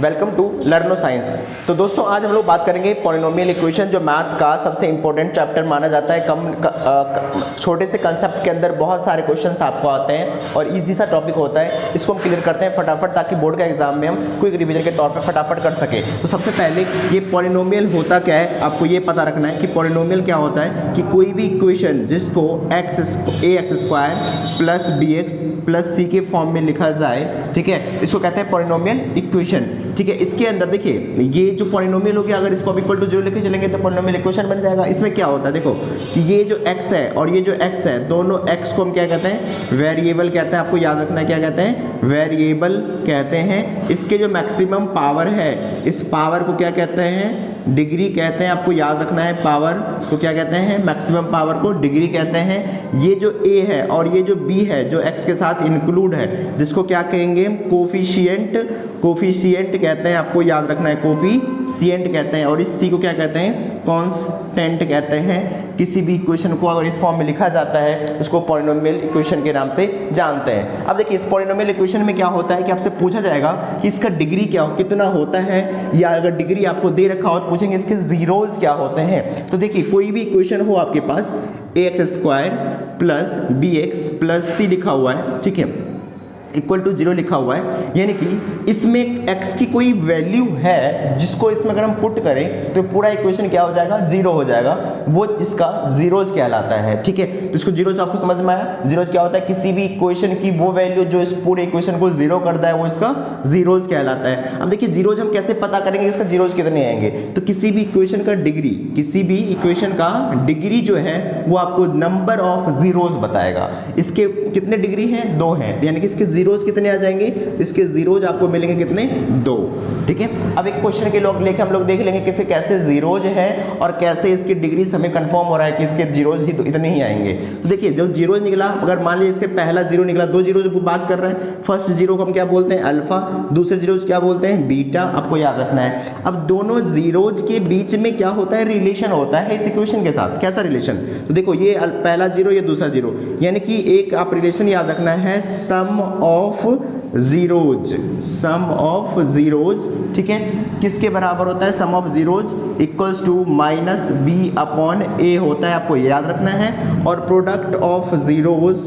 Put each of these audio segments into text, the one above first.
Welcome to लर्नो science. तो दोस्तों आज हम लोग बात करेंगे पॉलिनोमियल इक्वेशन, जो मैथ का सबसे इंपॉर्टेंट चैप्टर माना जाता है। छोटे से कंसेप्ट के अंदर बहुत सारे क्वेश्चंस आपको आते हैं और इजी सा टॉपिक होता है। इसको हम क्लियर करते हैं फटाफट, ताकि बोर्ड का एग्जाम में हम क्विक रिवीजन के तौर पर फटाफट कर सके। तो सबसे पहले ये पॉलिनोमियल होता क्या है, आपको ये पता रखना है कि पॉलिनोमियल क्या होता है कि कोई भी इक्वेशन जिसको ax² plus bx plus c के फॉर्म में लिखा जाए, ठीक है, इसको कहते हैं पॉलिनोमियल इक्वेशन। ठीक है, इसके अंदर देखिए ये जो पॉलिनोमियल हो गया, अगर इसको इक्वल टू 0 लेके चलेंगे तो पॉलिनोमियल इक्वेशन बन जाएगा। इसमें क्या होता है, देखो कि ये जो x है और ये जो x है, दोनों x को हम क्या कहते हैं, वेरिएबल कहते हैं। आपको याद रखना है क्या कहते हैं, वेरिएबल कहते हैं। इसके जो मैक्सिमम पावर है, इस पावर को क्या कहते हैं, डिग्री कहते हैं। आपको याद रखना है पावर को क्या कहते हैं, मैक्सिमम पावर को डिग्री कहते हैं। ये जो a है और ये जो b है, जो x के साथ इंक्लूड है, जिसको क्या कहेंगे, कोफिशिएंट कहते हैं। आपको याद रखना है कोफिशिएंट कहते हैं। और इस c को क्या कहते हैं, कांस्टेंट कहते हैं। किसी भी इक्वेशन को अगर इस फॉर्म में लिखा जाता है उसको पॉलिनोमियल इक्वेशन के नाम से जानते हैं। अब देखिए इस पॉलिनोमियल इक्वेशन में क्या होता है कि आपसे पूछा जाएगा कि इसका डिग्री क्या हो, कितना होता है, या अगर डिग्री आपको दे रखा हो तो पूछेंगे इसके जीरोज क्या होते हैं। तो देखिए कोई भी इक्वेशन हो आपके पास, ax² plus bx plus c लिखा हुआ है, ठीक है, इक्वल टू 0 लिखा हुआ है, यानी कि इसमें x की कोई वैल्यू है जिसको इसमें अगर हम पुट करें तो पूरा इक्वेशन क्या हो जाएगा, 0 हो जाएगा। वो इसका जीरोज कहलाता है। ठीक है, तो इसको जीरोज आपको समझ में आया। जीरोज क्या होता है, किसी भी इक्वेशन की वो वैल्यू जो इस पूरे इक्वेशन को 0 करता है वो इसका जीरोज कहलाता है। अब देखिए जीरोज हम कैसे पता करेंगे, इसका जीरोज कितने आएंगे, तो किसी भी इक्वेशन का डिग्री, किसी भी इक्वेशन का डिग्री जो है वो आपको नंबर ऑफ जीरोज बताएगा। इसके कितने डिग्री हैं, 2 हैं, यानी कि इसके जीरोज कितने आ जाएंगे, इसके जीरोज आपको मिलेंगे कितने, 2। ठीक है, अब एक क्वेश्चन के लोग लेके हम लोग देख लेंगे किसे कैसे जीरोज है और कैसे इसकी डिग्री हमें कंफर्म हो रहा है कि इसके जीरोज ही इतने ही आएंगे। तो देखिए जो जीरोज निकला, अगर मान लीजिए इसके पहला जीरो निकला, 2 जीरो की बात कर रहे हैं, फर्स्ट जीरो को हम क्या बोलते हैं, अल्फा, दूसरे जीरो क्या बोलते हैं, बीटा। आपको याद रखना है। अब दोनों जीरोज के बीच में क्या होता है, रिलेशन होता है इस इक्वेशन के साथ। कैसा रिलेशन, तो देखो ये पहला जीरो, ये दूसरा जीरो, यानी कि एक आप रिलेशन याद रखना है, sum of zeros, sum of zeros. ठीक है, किसके बराबर होता है, sum of zeros equals to minus B upon A होता है। आपको याद रखना है। और product of zeros,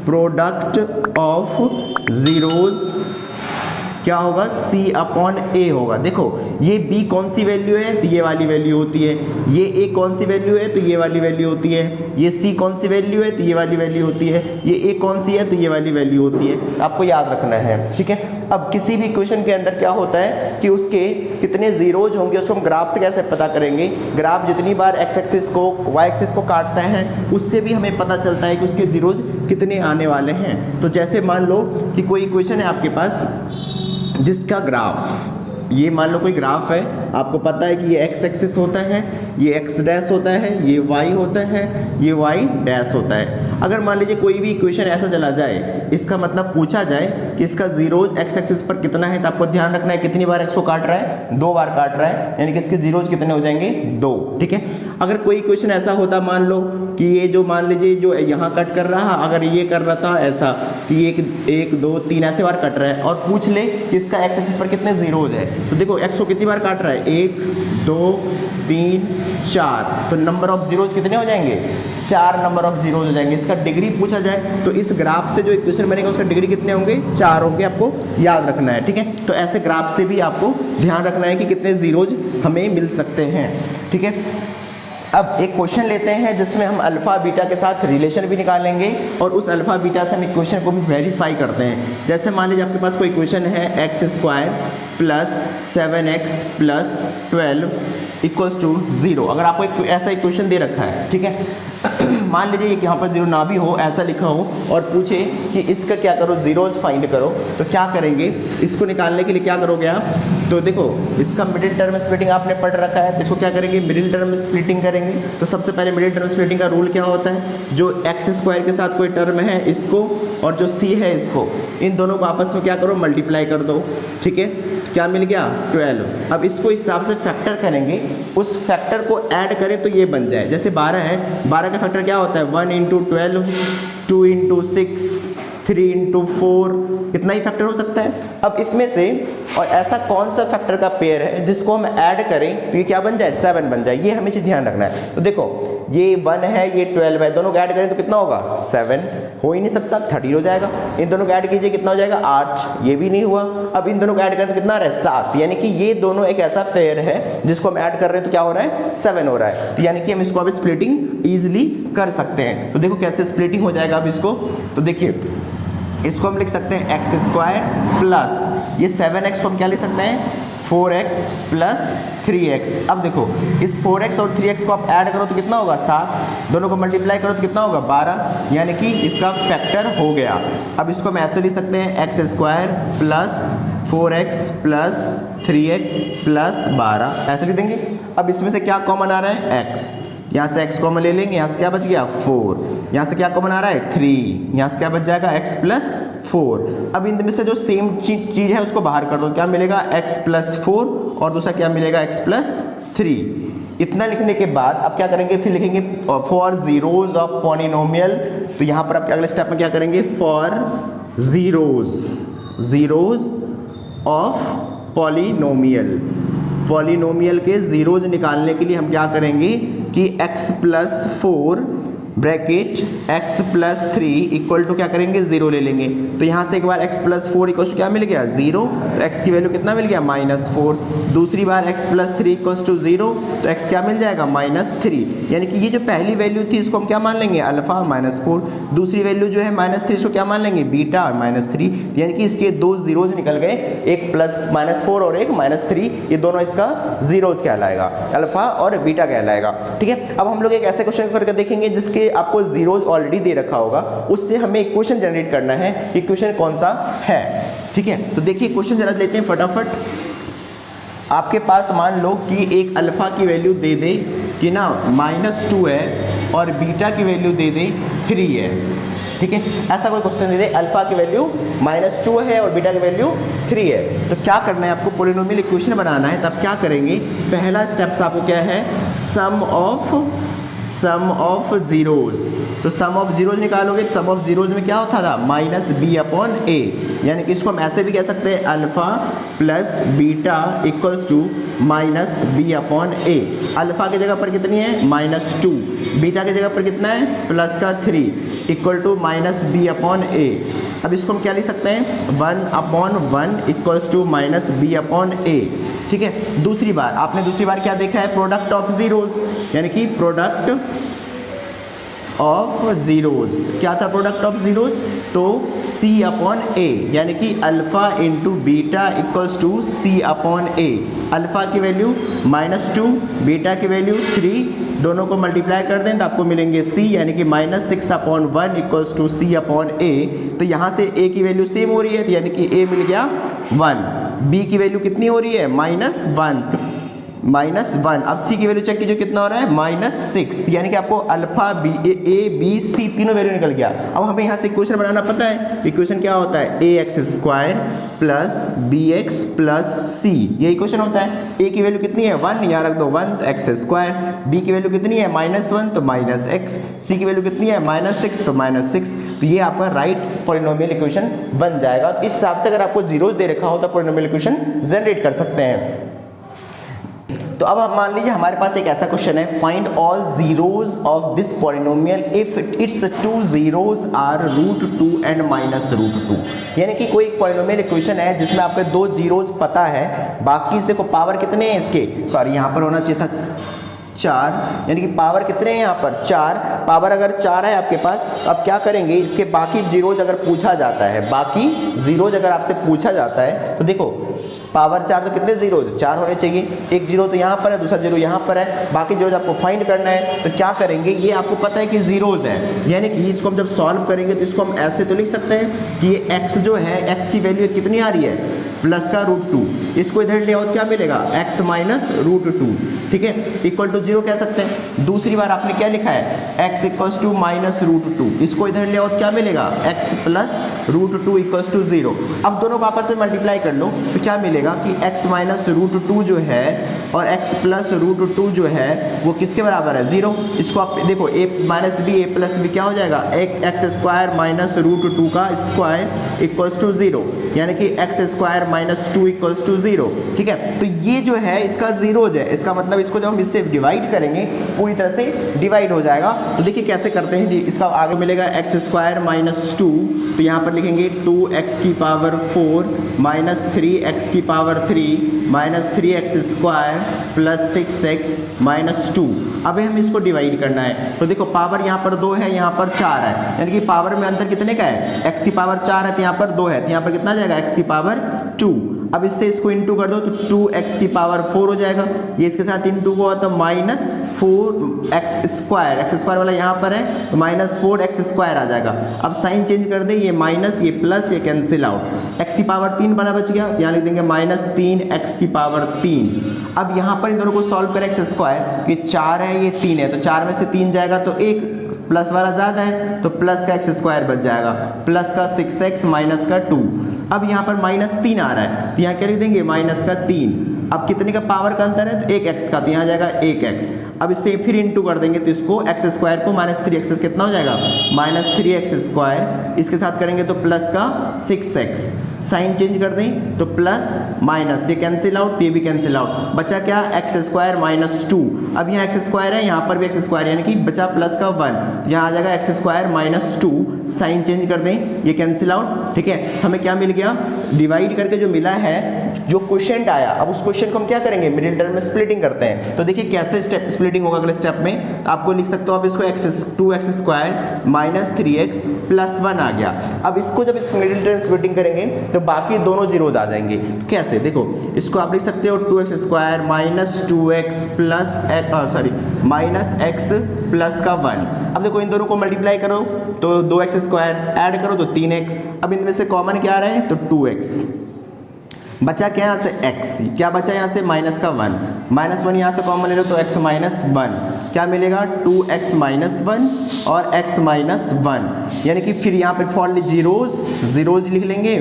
product of zeros क्या होगा, c अपॉन a होगा। देखो ये b कौन सी वैल्यू है, तो ये वाली वैल्यू होती है। ये a कौन सी वैल्यू है, तो ये वाली वैल्यू होती है। ये c कौन सी वैल्यू है, तो ये वाली वैल्यू होती है। ये a कौन सी है, तो ये वाली वैल्यू होती है। आपको याद रखना है। ठीक है, अब किसी भी इक्वेशन के अंदर क्या होता है कि उसके कितने जीरोज होंगे उसको हम ग्राफ से कैसे पता करेंगे। ग्राफ जितनी बार x एक्सिस को y एक्सिस को काटता है उससे भी हमें पता चलता है कि उसके जीरोज कितने आने वाले हैं। तो जैसे मान लो कि कोई इक्वेशन है आपके पास जिसका ग्राफ, ये मान लो कोई ग्राफ है, आपको पता है कि ये x एक्सिस होता है, ये x डैश होता है, ये y होता है, ये y डैश होता है। अगर मान लीजिए कोई भी इक्वेशन ऐसा चला जाए, इसका मतलब पूछा जाए कि इसका जीरोज x एक्सिस पर कितना है, तो आपको ध्यान रखना है कितनी बार x को काट रहा है, 2 बार काट रहा है, यानी कि इसके जीरोज कितने हो जाएंगे, 2। ठीक है, अगर कोई इक्वेशन ऐसा होता, मान लो कि ये जो मान लीजिए जो यहाँ कट कर रहा, अगर ये कर रहा था ऐसा कि 1 2 3 ऐसे बार कट रहा है, और पूछ ले कि इसका x एक्सिस पर कितने जीरोज है, तो देखो x को कितनी बार काट रहा है, 1 2 3 4, तो नंबर ऑफ जीरोज कितने हो जाएंगे, 4 नंबर ऑफ जीरोज हो जाएंगे। इसका डिग्री पूछा जाए तो इस ग्राफ से जो इक्वेशन बनेगा उसका डिग्री कितने होंगे, 4 होंगे। आपको याद रखना है। ठीक है, तो ऐसे ग्राफ से भी आपको ध्यान रखना है कि कितने जीरोज हमें मिल सकते हैं। ठीक है, अब एक क्वेश्चन लेते हैं जिसमें हम अल्फा बीटा के साथ रिलेशन भी निकालेंगे और उस अल्फा बीटा से हम इक्वेशन को भी वेरीफाई करते हैं। जैसे मान लीजिए आपके पास कोई इक्वेशन है x² plus 7x plus 12 equals to 0। अगर आपको एक ऐसा इक्वेशन दे रखा है, ठीक है, मान लीजिए कि यहाँ पर 0 ना भी हो, ऐसा लिखा हो, और पूछे कि इसका क्या करो, जीरोज फाइंड करो, तो क्या करेंगे, इसको निकालने के लिए क्या करोगे आप, तो देखो इसका मिडिल टर्म स्प्लिटिंग आपने पढ़ रखा है, तो इसको क्या करेंगे, मिडिल टर्म स्प्लिटिंग करेंगे। तो सबसे पहले मिडिल टर्म स्प्लिटिंग का रूल क्या होता है, जो x² के साथ कोई टर्म है इसको और जो c है इसको, इन दोनों को आपस में क्या करो, मल्टीप्लाई कर दो। ठीक है, क्या मिल गया, 12। अब इसको इस हिसाब से फैक्टर करेंगे, उस फैक्टर को ऐड करें तो ये बन जाए। जैसे 12 है, 12 का फैक्टर क्या होता है, 1 × 12, 2 × 6, 3 इंटू 4, इतना ही फैक्टर हो सकता है। अब इसमें से और ऐसा कौन सा फैक्टर का पेयर है जिसको हम ऐड करें तो ये क्या बन जाए, 7 बन जाए। ये हमें चीज ध्यान रखना है। तो देखो ये 1 है ये 12 है, दोनों को ऐड करें तो कितना होगा 7, हो ही नहीं सकता, 13 हो जाएगा। इन दोनों को ऐड कीजिए कितना हो जाएगा 8, ये भी नहीं हुआ। अब इन दोनों को ऐड करें तो कितना आ रहा है 7, यानी कि ये दोनों एक ऐसा पेयर है जिसको हम ऐड कर रहे हैं तो क्या हो रहा है 7 हो रहा है। तो यानी कि हम इसको अब स्प्लिटिंग इजिली कर सकते हैं। तो देखो कैसे स्प्लिटिंग हो जाएगा अब इसको, तो देखिए इसको हम लिख सकते हैं एक्स स्क्वायर प्लस ये 7x को हम क्या लिख सकते हैं 4x प्लस 3x। अब देखो इस 4x और 3x को आप ऐड करो तो कितना होगा 7, दोनों को मल्टीप्लाई करो तो कितना होगा 12, यानी कि इसका फैक्टर हो गया। अब इसको हम ऐसे लिख सकते हैं x square plus 4x plus 3x plus 12, ऐसे लिख देंगे। अब इसमें से क्या कॉमन आ रहा है x, यहाँ से x कॉमन ले लेंगे, यहाँ से क्या बच गया 4, यहाँ से क्या कॉमन आ रहा है 3, यहाँ से क्या बच जाएगा x प्लस 4। अब इनमें से जो सेम चीज है उसको बाहर कर दो, क्या मिलेगा x प्लस 4 और दूसरा क्या मिलेगा x प्लस 3। इतना लिखने के बाद अब क्या करेंगे, फिर लिखेंगे फॉर जीरोज ऑफ पॉलिनोमियल। तो यहाँ पर आप अगले स्टेप में क्या करेंगे, for zeros of polynomial. Polynomial के जीरोज निकालने के लिए हम क्या करेंगे कि x plus 4 bracket x plus 3 equal to क्या करेंगे 0 ले लेंगे। तो यहाँ से एक बार x प्लस 4 इक्वल टू क्या मिल गया 0, तो x की वैल्यू कितना मिल गया -4। दूसरी बार x प्लस 3 इक्वल टू 0, तो x क्या मिल जाएगा -3। यानी कि ये जो पहली वैल्यू थी इसको हम क्या मान लेंगे अल्फा -4, दूसरी वैल्यू जो है -3 इसको क्या मान लेंगे बीटा -3। यानी कि इसके दो जीरोज निकल गए, एक प्लस -4 और एक -3, ये दोनों इसका जीरोज कहलाएगा, अल्फा और बीटा कहलाएगा। ठीक है, अब हम लोग एक ऐसे क्वेश्चन करके देखेंगे जिसके आपको जीरोज ऑलरेडी दे रखा होगा, उससे हमें एक क्वेश्चन जनरेट करना है कि क्वेश्चन कौन सा है। ठीक है, तो देखिए क्वेश्चन जरा लेते हैं फटाफट। आपके पास मान लो कि एक अल्फा की वैल्यू दे दे कि ना -2 है और बीटा की वैल्यू दे दे 3 है। ठीक है, ऐसा कोई क्वेश्चन दे दे अल्फा की वैल्यू -2 है और बीटा की वैल्यू 3 है, तो क्या करना है आपको, पॉलिनोमियल इक्वेशन बनाना है। तब क्या करेंगे, पहला स्टेप्स आपको क्या है, सम ऑफ जीरोज। तो सम ऑफ जीरोज निकालोगे, सम ऑफ जीरोज में क्या होता था -b/a, यानी कि इसको हम ऐसे भी कह सकते हैं alpha plus beta equals to -b/a। Alpha की जगह पर कितनी है -2, बीटा की जगह पर कितना है +3 इक्वल टू -b/a। अब इसको हम क्या लिख सकते हैं 1/1 इक्वल्स टू -b/a। ठीक है, दूसरी बार आपने दूसरी बार क्या देखा है, प्रोडक्ट ऑफ जीरोज, यानी कि प्रोडक्ट ऑफ जीरोज। क्या था प्रोडक्ट ऑफ जीरोज, तो c/a, यानी कि alpha into beta equals to c/a। Alpha की वैल्यू -2, बीटा की वैल्यू 3, दोनों को मल्टीप्लाई कर दें तो आपको मिलेंगे c, यानी कि -6/1 इक्वल्स टू c/a। तो यहाँ से a की वैल्यू सेम हो रही है, तो यानी कि a मिल गया 1, b की वैल्यू कितनी हो रही है -1। अब c की वैल्यू चेक कीजिए कितना हो रहा है -6, यानी कि आपको अल्फा a b c तीनों वैल्यू निकल गया। अब हमें यहाँ से इक्वेशन बनाना पता है, इक्वेशन क्या होता है ax² plus bx plus c, ये इक्वेशन होता है। a की वैल्यू कितनी है 1, यहाँ रख दो 1 तो x², b की वैल्यू कितनी है -1 तो -x, c की वैल्यू कितनी है -6 तो -6। तो ये आपका राइट पॉलिनोमियल इक्वेशन बन जाएगा। तो इस हिसाब से अगर आपको जीरोज दे रखा हो तो पॉलिनोमियल इक्वेशन जनरेट कर सकते हैं। तो अब मान लीजिए हमारे पास एक ऐसा क्वेश्चन है, find all zeros of this polynomial if its 2 zeros are √2 and -√2। यानी कि कोई एक पॉलिनोमियल इक्वेशन है जिसमें आपके 2 जीरोज पता है, बाकी देखो पावर कितने हैं इसके, सॉरी यहाँ पर होना चाहिए था 4, यानी कि पावर कितने हैं यहाँ पर 4, पावर अगर 4 है आपके पास, अब क्या करेंगे इसके बाकी जीरोज अगर पूछा जाता है, बाकी जीरोज अगर आपसे पूछा जाता है तो देखो पावर 4 तो कितने जीरोज 4 होने चाहिए, एक जीरो तो यहाँ पर है, दूसरा जीरो यहाँ पर है, बाकी जीरोज आपको फाइंड करना है। तो क्या करेंगे, ये आपको पता है कि जीरोज है, यानी कि इसको हम जब सॉल्व करेंगे तो इसको हम ऐसे तो लिख सकते हैं कि ये x जो है, x की वैल्यू कितनी आ रही है +√2, इसको इधर ले आओ क्या मिलेगा x -√2। ठीक है, इक्वल टू 0 कह सकते हैं। दूसरी बार आपने क्या लिखा है x इक्वल्स टू -√2, इसको इधर ले आओ क्या मिलेगा x +√2 इक्वल्स टू 0। अब दोनों को आपस में मल्टीप्लाई कर लो तो क्या मिलेगा कि x -√2 जो है और x प्लस रूट 2 जो है वो किसके बराबर है 0। इसको आप देखो a minus B A plus B क्या हो जाएगा एक्स स्क्वायर माइनस रूट 2 का स्क्वायर इक्वल्स टू 0, यानी कि x square minus 2 equals to 0। ठीक है, तो ये जो है इसका जीरोज है, इसका मतलब इसको जब हम इससे डिवाइड करेंगे पूरी तरह से डिवाइड हो जाएगा। तो देखिए कैसे करते हैं जी, इसका आगे मिलेगा एक्स स्क्वायर माइनस 2, तो यहाँ पर लिखेंगे 2x की पावर 4 माइनस 3x की power 3 minus 3x square plus 6x minus 2। अब हम इसको डिवाइड करना है, तो देखो पावर यहाँ पर 2 है, यहाँ पर 4 है, यानी कि पावर में अंतर कितने का है, x की पावर 4 है तो यहाँ पर 2 है, तो यहाँ पर कितना जाएगा x की पावर 2। अब इससे इसको इंटू कर दो तो 2x की पावर 4 हो जाएगा, ये इसके साथ इंटू हुआ तो माइनस 4x स्क्वायर वाला यहाँ पर है तो माइनस 4x स्क्वायर आ जाएगा। अब साइन चेंज कर दे, ये माइनस ये प्लस ये कैंसिल आउट, x की पावर 3 बड़ा बच गया, यहाँ लिख देंगे माइनस 3x की पावर 3। अब यहाँ पर इन दोनों को सॉल्व करें x स्क्वायर, ये 4 है ये 3 है, तो 4 में से 3 जाएगा तो 1, प्लस वाला ज़्यादा है तो प्लस का x स्क्वायर बच जाएगा, प्लस का 6x माइनस का 2। अब यहाँ पर माइनस 3 आ रहा है तो यहाँ क्या लिख देंगे माइनस का 3। अब कितने का पावर का अंतर है तो 1x का, तो यहाँ जाएगा 1x। अब इससे फिर इंटू कर देंगे तो इसको x स्क्वायर को माइनस 3x कितना हो जाएगा माइनस 3x स्क्वायर, इसके साथ करेंगे तो प्लस का 6x, साइन चेंज कर दें तो प्लस माइनस, ये कैंसिल आउट, ये भी कैंसिल आउट, बचा क्या x स्क्वायर माइनस 2। अब यहाँ x स्क्वायर है, यहाँ पर भी x स्क्वायर, यानी कि बचा प्लस का 1, यहाँ आ जाएगा x square minus 2, sign change कर दें, ये कैंसिल आउट। ठीक है, हमें क्या मिल गया, डिवाइड करके जो मिला है जो क्वोशिएंट आया, अब उस क्वेश्चन को हम क्या करेंगे मिडिल टर्म में स्प्लिटिंग करते हैं। तो देखिए कैसे स्टेप स्प्लिटिंग होगा अगले स्टेप में, आपको लिख सकते हो आप इसको 2x square minus 3x plus 1 आ गया। अब इसको जब इस मिडिल टर्म स्प्लिटिंग करेंगे तो बाकी दोनों जीरोज आ जाएंगे। कैसे, देखो इसको आप लिख सकते हो 2x square minus 2x plus minus x plus का 1। अब देखो इन दोनों को मल्टीप्लाई करो तो 2x स्क्वायर, ऐड करो तो 3x। अब इनमें से कॉमन क्या आ रहा है तो 2x, बचा क्या यहाँ से x, क्या बचा यहाँ से माइनस का 1, माइनस 1 यहाँ से कॉमन ले लो तो x माइनस 1, क्या मिलेगा 2x माइनस 1 और x माइनस 1, यानी कि फिर यहाँ पर फॉर जीरोज लिख लेंगे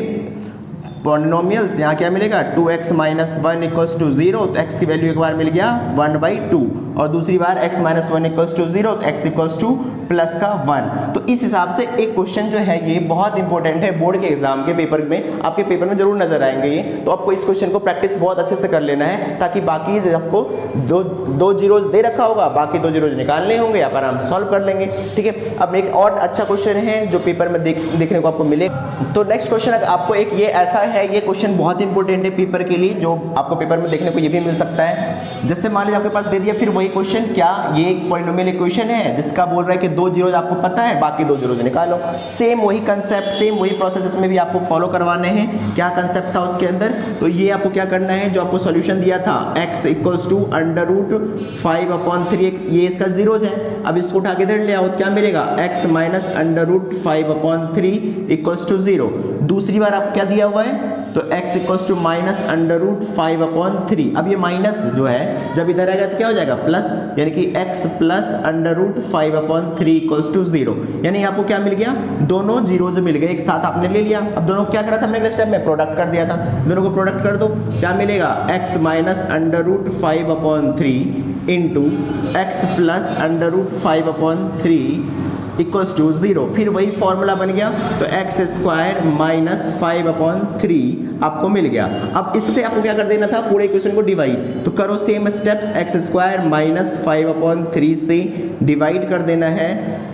पॉलिनोमियल्स। यहाँ क्या मिलेगा 2x माइनस 1 इक्वल्स टू 0, तो x की वैल्यू एक बार मिल गया 1/2 और दूसरी बार x माइनस 1 इक्वल्स टू 0 तो x इक्वल्स टू प्लस का 1। तो इस हिसाब से एक क्वेश्चन जो है ये बहुत इंपॉर्टेंट है, बोर्ड के एग्जाम के पेपर में, आपके पेपर में जरूर नजर आएंगे ये। तो आपको इस क्वेश्चन को प्रैक्टिस बहुत अच्छे से कर लेना है ताकि बाकी आपको दो जीरोज दे रखा होगा, बाकी 2 जीरोज निकालने होंगे, आप आराम से सॉल्व कर लेंगे। ठीक है, अब एक और अच्छा क्वेश्चन है जो पेपर में देखने को आपको मिले। तो नेक्स्ट क्वेश्चन आपको एक ये ऐसा है, ये क्वेश्चन बहुत इंपॉर्टेंट है पेपर के लिए, जो आपको पेपर में देखने को ये भी मिल सकता है। जैसे मान लीजिए आपके पास दे दिया फिर वही क्वेश्चन, क्या ये एक पॉलिनोमियल इक्वेशन है जिसका बोल रहा है कि 2 जीरोज आपको पता है, बाकी 2 जीरोज निकालो। सेम वही कंसेप्ट, सेम वही प्रोसेस इसमें भी आपको फॉलो करवाने हैं। क्या कंसेप्ट था उसके अंदर, तो ये आपको क्या करना है, जो आपको सॉल्यूशन दिया था x equals to under root 5/3, ये इसका जीरोज है। अब इसको उठा के इधर ले आओ तो क्या मिलेगा x minus under root 5/3 equals to 0। दूसरी बार आप क्या दिया हुआ है तो x equals to minus under root 5/3। अब ये माइनस जो है जब इधर आएगा तो क्या हो जाएगा प्लस, यानी कि x plus under root 5/3 equals to 0, यानी आपको क्या मिल गया, दोनों जीरोज मिल गए, एक साथ आपने ले लिया। अब दोनों क्या करा था हमने अगले स्टेप में, प्रोडक्ट कर दिया था, दोनों को प्रोडक्ट कर दो, क्या मिलेगा x minus under root 5/3 into x plus under root 5/3 equals to 0। फिर वही फॉर्मूला बन गया, तो एक्स स्क्वायर माइनस 5/3 आपको मिल गया। अब इससे आपको क्या कर देना था, पूरे इक्वेशन को डिवाइड, तो करो same steps, x square minus 5/3 से डिवाइड कर देना है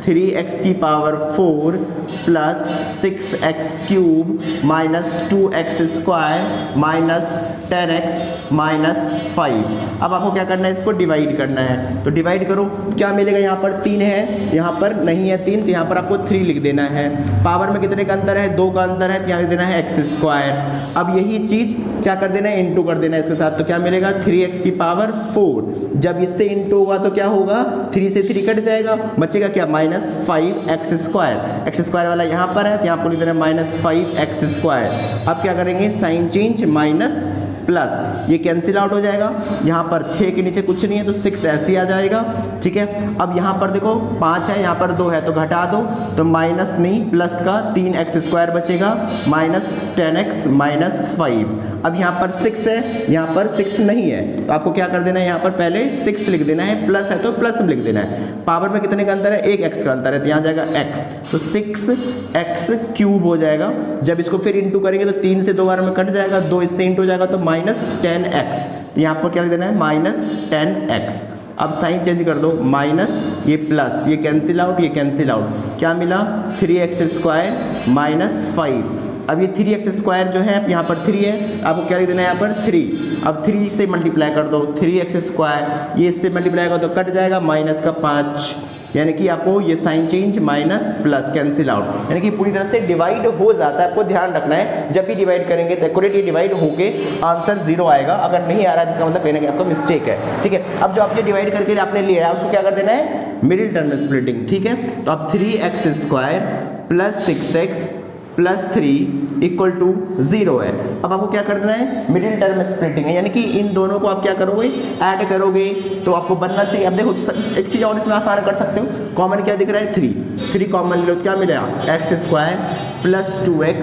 3x की power 4 plus 6x cube minus 2x square minus 10x minus 5। अब आपको क्या करना है, इसको डिवाइड करना है, तो डिवाइड करो, क्या मिलेगा, यहाँ पर 3 है, यहाँ पर नहीं है 3, तो यहाँ पर आपको 3 लिख देना है। पावर में कितने का अंतर है, 2 का अंतर है, तो यहाँ लिख देना है x स्क्वायर। अब यही चीज़ क्या कर देना है, इंटू कर देना है इसके साथ, तो क्या मिलेगा 3x की पावर 4। जब इससे इंटू होगा तो क्या होगा, 3 से 3 कट जाएगा, बचेगा क्या minus 5x square. X square वाला यहाँ पर है तो यहाँ पर लिख देना माइनस 5x स्क्वायर। अब क्या करेंगे, साइन चेंज, माइनस प्लस, ये कैंसिल आउट हो जाएगा, यहाँ पर 6 के नीचे कुछ नहीं है तो 6 ऐसे आ जाएगा। ठीक है, अब यहाँ पर देखो 5 है, यहाँ पर 2 है तो घटा दो, तो माइनस नहीं प्लस का 3x स्क्वायर बचेगा माइनस 10x माइनस 5। अब यहाँ पर 6 है, यहाँ पर 6 नहीं है, तो आपको क्या कर देना है, यहाँ पर पहले 6 लिख देना है, प्लस है तो प्लस में लिख देना है। पावर में कितने का अंतर है, एक x का अंतर है, तो यहाँ जाएगा x, तो 6x क्यूब हो जाएगा। जब इसको फिर इंटू करेंगे तो 3 से 2 बार में कट जाएगा, 2 इससे इंटू हो जाएगा तो -10x, तो यहाँ पर क्या लिख देना है -10x। अब साइन चेंज कर दो, माइनस ये प्लस, ये कैंसिल आउट, ये कैंसिल आउट, क्या मिला 3x स्क्वायर -5। अब ये 3x स्क्वायर जो है यहाँ पर 3 है, आपको क्या लिख देना है यहाँ पर 3। अब 3 से मल्टीप्लाई कर दो, 3x स्क्वायर, ये इससे मल्टीप्लाई कर दो कट जाएगा -5, यानी कि आपको ये sign change minus plus cancel out, यानी कि पूरी तरह से डिवाइड हो जाता है। आपको ध्यान रखना है जब भी डिवाइड करेंगे तो एक्यूरेटली डिवाइड होके आंसर 0 आएगा। अगर नहीं आ रहा है जिसका मतलब कहीं ना कहीं आपका मिस्टेक है, ठीक है। अब जो आप ये डिवाइड करके आपने लिया है उसको क्या कर देना है, मिडिल टर्म स्प्लिटिंग, ठीक है। तो अब 3x square plus 6x plus 3 equal to 0 है। अब आपको क्या करना है, मिडिल टर्म स्प्लिटिंग है, यानी कि इन दोनों को आप क्या करोगे, ऐड करोगे तो आपको बनना चाहिए। अब देखो एक चीज़ और इसमें आसान कर सकते हो, कॉमन क्या दिख रहा है 3 कॉमन लो, क्या मिलेगा x square plus 2x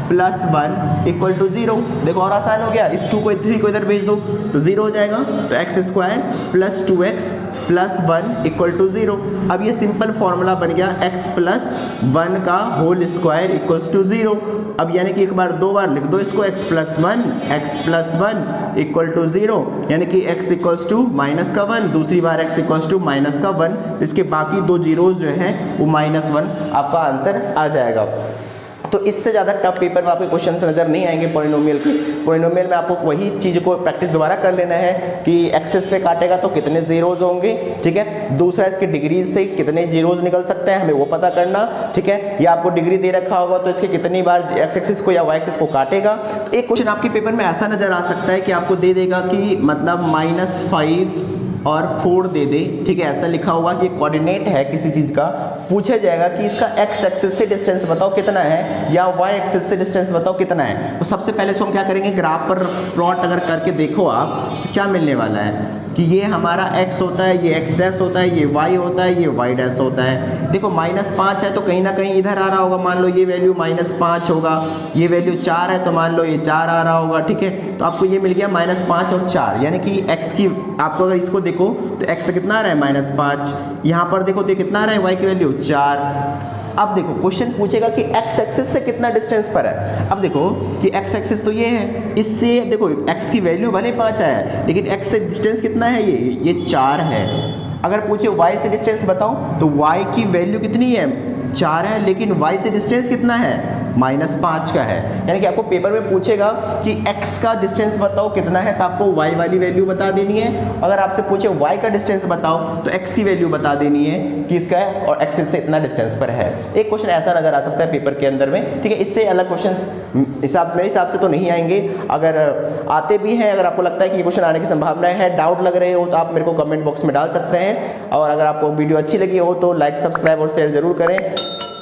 plus 1 equal to 0। देखो और आसान हो गया, इस 2 को 3 को इधर भेज दो तो 0 हो जाएगा, तो x square plus 2x plus 1 equal to 0। अब ये सिंपल फॉर्मूला बन गया x प्लस 1 का होल स्क्वायर इक्वल्स टू 0। अब यानी कि एक बार 2 बार लिख दो इसको, x प्लस 1 इक्वल टू 0, यानी कि x इक्वल्स टू माइनस का 1, दूसरी बार x इक्वल्स टू माइनस का 1, इसके बाकी 2 जीरोज जो हैं वो -1 आपका आंसर आ जाएगा। तो इससे ज़्यादा टफ पेपर में आपके क्वेश्चन नज़र नहीं आएंगे पॉलिनोमियल के। पॉलिनोमियल में आपको वही चीज़ को प्रैक्टिस दोबारा कर लेना है कि एक्सेस पे काटेगा तो कितने जीरोज होंगे, ठीक है। दूसरा इसके डिग्री से कितने जीरोज निकल सकते हैं हमें वो पता करना, ठीक है। या आपको डिग्री दे रखा होगा तो इसके कितनी बार एक्स एक्सिस को या वाई एक्सिस को काटेगा। तो एक क्वेश्चन आपके पेपर में ऐसा नज़र आ सकता है कि आपको दे देगा कि मतलब -5 और 4 दे दे, ठीक है। ऐसा लिखा होगा कि कोऑर्डिनेट है किसी चीज़ का, पूछा जाएगा कि इसका x एक्सिस से डिस्टेंस बताओ कितना है या y एक्सिस से डिस्टेंस बताओ कितना है। तो सबसे पहले इसको हम क्या करेंगे, ग्राफ पर प्लॉट अगर करके देखो आप तो क्या मिलने वाला है कि ये हमारा x होता है, ये x डैश होता है, ये y होता है, ये y डैश होता है। देखो -5 है तो कहीं ना कहीं इधर आ रहा होगा, मान लो ये वैल्यू -5 होगा, ये वैल्यू 4 है तो मान लो ये 4 आ रहा होगा, ठीक है। तो आपको ये मिल गया -5 और 4, यानी कि x की आपको अगर इसको देखो तो x कितना आ रहा है -5, यहाँ पर देखो तो कितना आ रहा है y की वैल्यू 4। अब देखो क्वेश्चन पूछेगा कि x एक्सिस से कितना डिस्टेंस पर है। अब देखो कि x एक्सिस तो ये है, इससे देखो x की वैल्यू भले 5 है लेकिन x से डिस्टेंस कितना है, ये 4 है। अगर पूछे y से डिस्टेंस बताओ तो y की वैल्यू कितनी है, 4 है, लेकिन y से डिस्टेंस कितना है, -5 का है। यानी कि आपको पेपर में पूछेगा कि x का डिस्टेंस बताओ कितना है तो आपको y वाली वैल्यू बता देनी है। अगर आपसे पूछे y का डिस्टेंस बताओ तो x की वैल्यू बता देनी है कि इसका है और x से इतना डिस्टेंस पर है। एक क्वेश्चन ऐसा नजर आ सकता है पेपर के अंदर में, ठीक है। इससे अलग क्वेश्चन मेरे हिसाब से तो नहीं आएंगे। अगर आते भी हैं, अगर आपको लगता है कि ये क्वेश्चन आने की संभावनाएं है, डाउट लग रहे हो तो आप मेरे को कमेंट बॉक्स में डाल सकते हैं। और अगर आपको वीडियो अच्छी लगी हो तो लाइक, सब्सक्राइब और शेयर जरूर करें।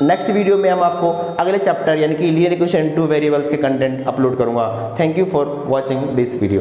नेक्स्ट वीडियो में हम आपको अगले चैप्टर यानी कि लीनियर इक्वेशन 2 वेरिएबल्स के कंटेंट अपलोड करूंगा। Thank you for watching this video.